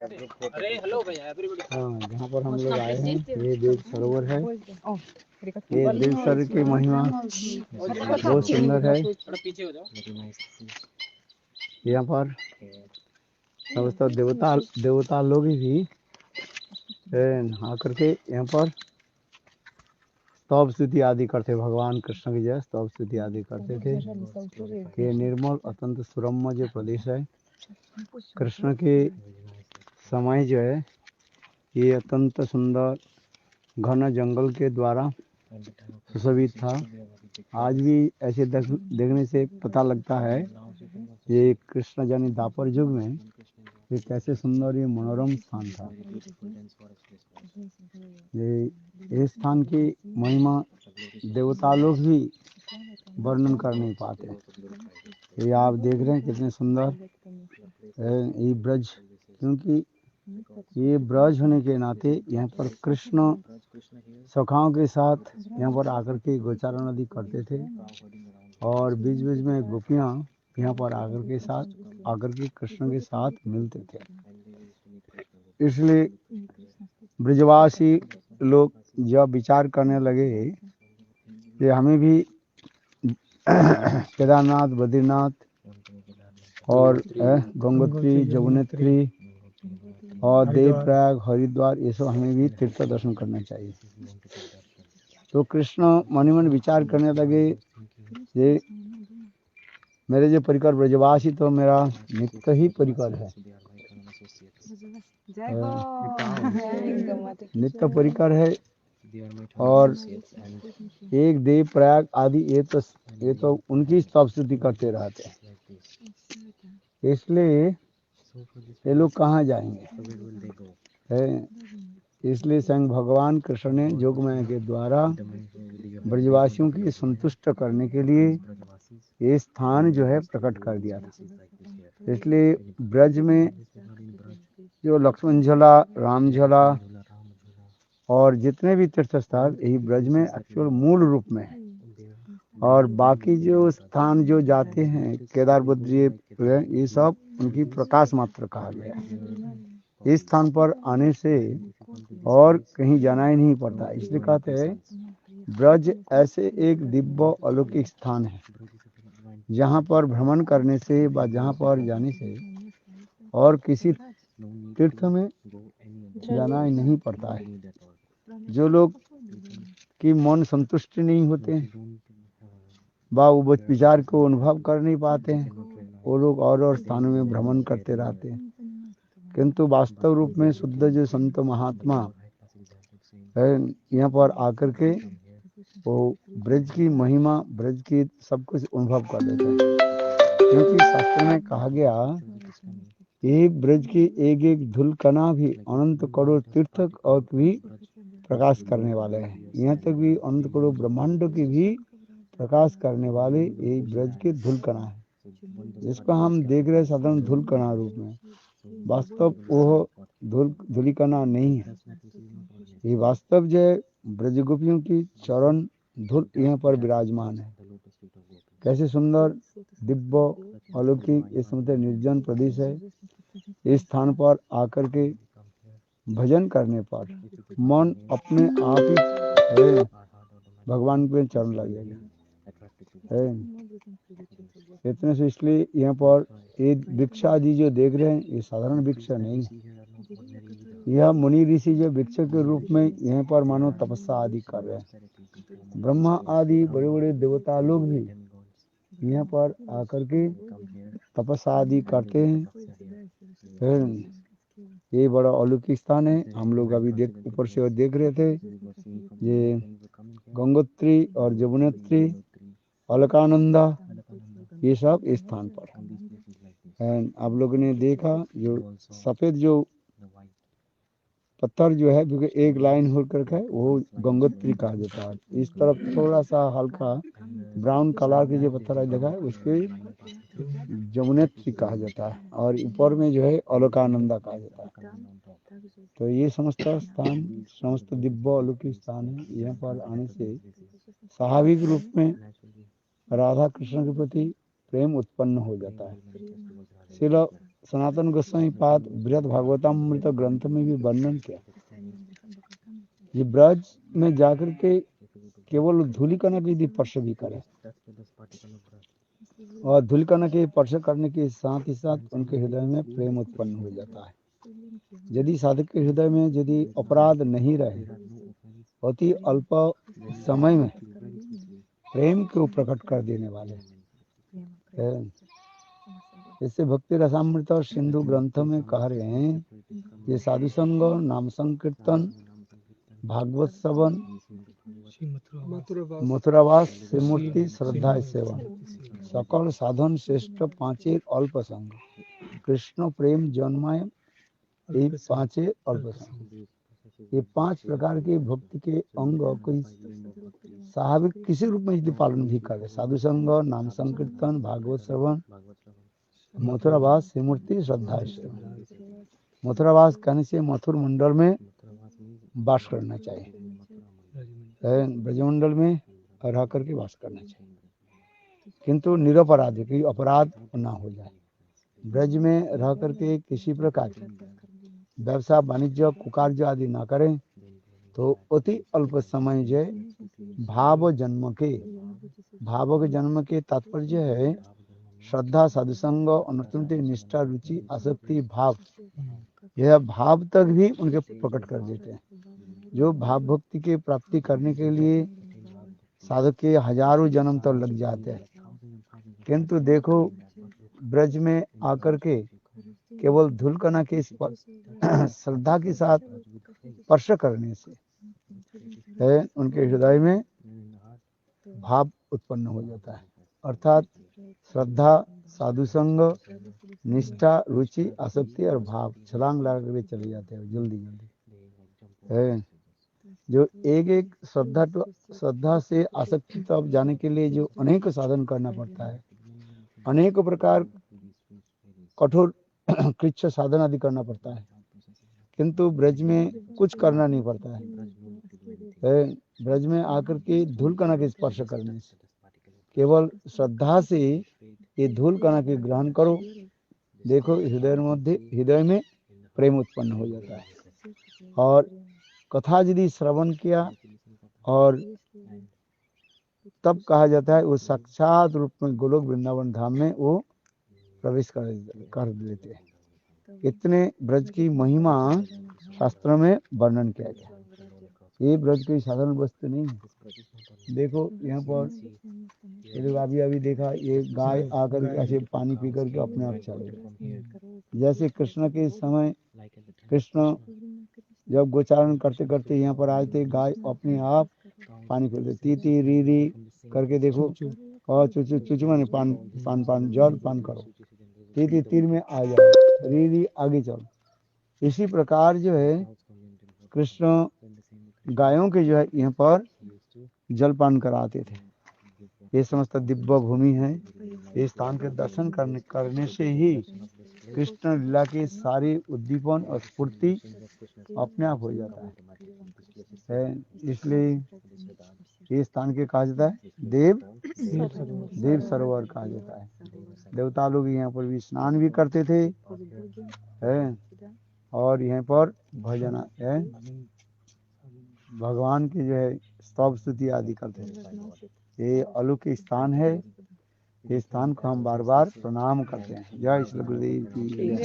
अरे हेलो भैया एवरीबॉडी। हाँ, जहाँ पर हम लोग आए हैं ये देव सरोवर है। ये देव सरोवर की महिमा बहुत सुंदर है। थोड़ा पीछे हो जाओ। यहाँ पर समस्त देवता लोग भी आकर के यहाँ पर स्तव स्तुति आदि करते, भगवान कृष्ण की जय स्तव स्तुति आदि करते थे। ये निर्मल अत्यंत सुरम्य जो प्रदेश है, कृष्ण के समय जो है ये अत्यंत सुंदर घना जंगल के द्वारा सुशोभित था। आज भी ऐसे देखने से पता लगता है ये कृष्ण जन्म द्वापर युग में ये कैसे सुंदर ये मनोरम स्थान था। ये स्थान की महिमा देवता लोग भी वर्णन कर नहीं पाते। ये आप देख रहे हैं कितने सुंदर ये ब्रज, क्योंकि ये ब्रज होने के नाते यहाँ पर कृष्ण सखाओं के साथ यहाँ पर आकर के गोचारण आदि करते थे और बीच बीच में गोपियाँ यहाँ पर आकर के कृष्ण के साथ मिलते थे। इसलिए ब्रजवासी लोग जब विचार करने लगे कि हमें भी केदारनाथ, बद्रीनाथ और गंगोत्री, जमुनेत्री और देवप्रयाग, हरिद्वार ये सब हमें भी तीर्थ दर्शन करना चाहिए। तो कृष्ण मन मन विचार करने लगे, ये मेरे जो परिकर ब्रजवासी तो मेरा नित्य ही परिकर है, नित्य परिकर है। और एक देव प्रयाग आदि ये तो उनकी स्तव स्तुति करते रहते हैं। इसलिए ये लोग कहाँ जाएंगे? इसलिए स्वयं भगवान कृष्ण ने जोगमाया के द्वारा ब्रजवासियों की संतुष्ट करने के लिए ये स्थान जो है प्रकट कर दिया था। इसलिए ब्रज में जो लक्ष्मण झूला, राम झूला और जितने भी तीर्थ स्थल यही ब्रज में एक्चुअल मूल रूप में है। और बाकी जो स्थान जो जाते हैं केदार, बद्री, ये सब उनकी प्रकाश मात्र कहा गया है। इस स्थान पर आने से और कहीं जाना ही नहीं पड़ता। इसलिए कहते हैं ब्रज ऐसे एक दिव्य अलौकिक स्थान है जहाँ पर भ्रमण करने से व जहाँ पर जाने से और किसी तीर्थ में जाना ही नहीं पड़ता है। जो लोग की मन संतुष्ट नहीं होते हैं वो विचार को अनुभव कर नहीं पाते हैं, वो लोग और स्थानों में भ्रमण करते रहते हैं। किंतु वास्तव रूप में शुद्ध जो संत महात्मा है यहाँ पर आकर के वो ब्रज की महिमा, ब्रज की सब कुछ अनुभव कर लेते हैं। क्योंकि शास्त्र में कहा गया ये ब्रज की एक एक धूल कणा भी अनंत करोड़ तीर्थ और भी प्रकाश करने वाले हैं। यहाँ तक भी अनंत करोड़ ब्रह्मांड की भी प्रकाश करने वाले ये ब्रज के धूल कणा है, जिसको हम देख रहे साधारण धूल कणा रूप में। वास्तव वो धूली कणा नहीं है, ये वास्तव जो ब्रज गोपियों की चरण धूल यहाँ पर विराजमान है। कैसे सुंदर दिव्य अलौकिक इस निर्जन प्रदेश है। इस स्थान पर आकर के भजन करने पर मन अपने आप ही भगवान के चरण लगेगा। इतने से इसलिए यहाँ पर ये वृक्ष आदि जो देख रहे हैं ये साधारण वृक्ष नहीं है। यह मुनि ऋषि जो वृक्ष के रूप में यहाँ पर मानव तपस्या आदि कर रहे हैं। ब्रह्मा आदि बड़े बड़े देवता लोग भी यहाँ पर आकर के तपस्या आदि करते हैं। ये बड़ा अलौकिक स्थान है। हम लोग अभी ऊपर से देख रहे थे ये गंगोत्री और जमुनेत्री, अलकानंदा, ये सब इस स्थान पर। आप लोगों ने देखा जो सफेद जो पत्थर जो है क्योंकि एक लाइन होकर के वो गंगोत्री कहा जाता है। इस तरफ थोड़ा सा हल्का ब्राउन कलर के जो पत्थर देखा है उसके जमुनेत्री कहा जाता है और ऊपर में जो है अलकानंदा कहा जाता है। तो ये समस्त स्थान समस्त दिव्य अलौकिक स्थान है। यहाँ पर आने से स्वाभाविक रूप में राधा कृष्ण के प्रति प्रेम उत्पन्न हो जाता है। सनातन गोस्वामी पाद बृहद भागवतामृत ग्रंथ में भी वर्णन किया। ये ब्रज में जाकर के केवल धूलिकणा की यदि स्पर्श भी करे और धूलिकणा के स्पर्श करने के साथ ही साथ उनके हृदय में प्रेम उत्पन्न हो जाता है। यदि साधक के हृदय में यदि अपराध नहीं रहे, अति अल्प समय में प्रेम को प्रकट कर देने वाले हैं। इससे भक्ति रसामृत और सिंधु ग्रंथों में कह रहे हैं, ये साधु संग, नाम संकीर्तन, भागवत श्रवण, मथुरावास, श्रीमूर्ति, श्रद्धा सेवन, सकल साधन श्रेष्ठ पांचे अल्प संग, कृष्ण प्रेम जन्माय ये पांचे अल्प संग। ये 5 प्रकार के भक्ति के अंग कोई स्वाभाविक किसी रूप में यदि पालन भी करे, साधु संग, नाम संकीर्तन, भागवत श्रवण, मथुरावास, श्रीमूर्ति, श्रद्धा सेवन। मथुरावास कहने से मथुर मंडल में वास करना चाहिए, ब्रजमंडल में रह करके वास करना चाहिए, किंतु निरपराध, कि अपराध ना हो जाए। ब्रज में रह करके किसी प्रकार व्यवसाय वाणिज्य कुकार्य आदि ना करें तो अति अल्प समय जो भाव के जन्म के तात्पर्य है श्रद्धा, साधुसंग, अनुत्तम निष्ठा, रुचि, आसक्ति, भाव, यह भाव तक भी उनके प्रकट कर देते हैं। जो भाव भक्ति के प्राप्ति करने के लिए साधक के हजारों जन्म तो लग जाते हैं, किंतु देखो ब्रज में आकर के केवल धूलकणा के श्रद्धा के साथ स्पर्श करने से है उनके हृदय में भाव उत्पन्न हो जाता है। अर्थात श्रद्धा, साधु संग, निष्ठा, रुचि, आसक्ति और भाव छलांग लगा के चले जाते हैं जल्दी जल्दी है। जो एक श्रद्धा से आसक्ति तक जाने के लिए जो अनेक साधन करना पड़ता है, अनेक प्रकार कठोर कृच्छ साधन आदि करना पड़ता है, किंतु ब्रज में कुछ करना नहीं पड़ता है। ब्रज में आकर के धूलकणा के स्पर्श करने से, केवल श्रद्धा से ये धूलकणा के ग्रहण करो, देखो हृदय में प्रेम उत्पन्न हो जाता है। और कथा यदि श्रवण किया और तब कहा जाता है वो साक्षात रूप में गोलोक वृंदावन धाम में वो प्रवेश कर देते हैं। इतने ब्रज की महिमा शास्त्रों में वर्णन किया गया। ये ब्रज कोई साधारण वस्तु नहीं है। देखो यहाँ पर ये लोग अभी देखा, ये गाय आकर ऐसे पानी पी करके अपने आप चल गए। जैसे कृष्ण के समय कृष्ण जब गोचारण करते करते यहाँ पर आए थे, गाय अपने आप पानी पी ती ती री री करके देखो, और चुचु माने पान जल पान करो, ती तीर में आ जाओ, री री आगे चलो। इसी प्रकार जो है कृष्ण गायों के जो है यहाँ पर जलपान कराते थे। ये समस्त दिव्य भूमि है। ये स्थान के दर्शन करने से ही कृष्ण लीला के सारे उद्दीपन और स्फूर्ति अपने आप हो जाता है। इसलिए ये स्थान के कहा जाता है देव सरोवर कहा जाता है। देवता लोग यहाँ पर भी स्नान भी करते थे और यहाँ पर भजन है, भगवान की जो है स्तव स्तुति आदि करते थे। ये अलौकिक स्थान है। ये स्थान को हम बार बार प्रणाम करते हैं। जय श्री गुरुदेव की जय।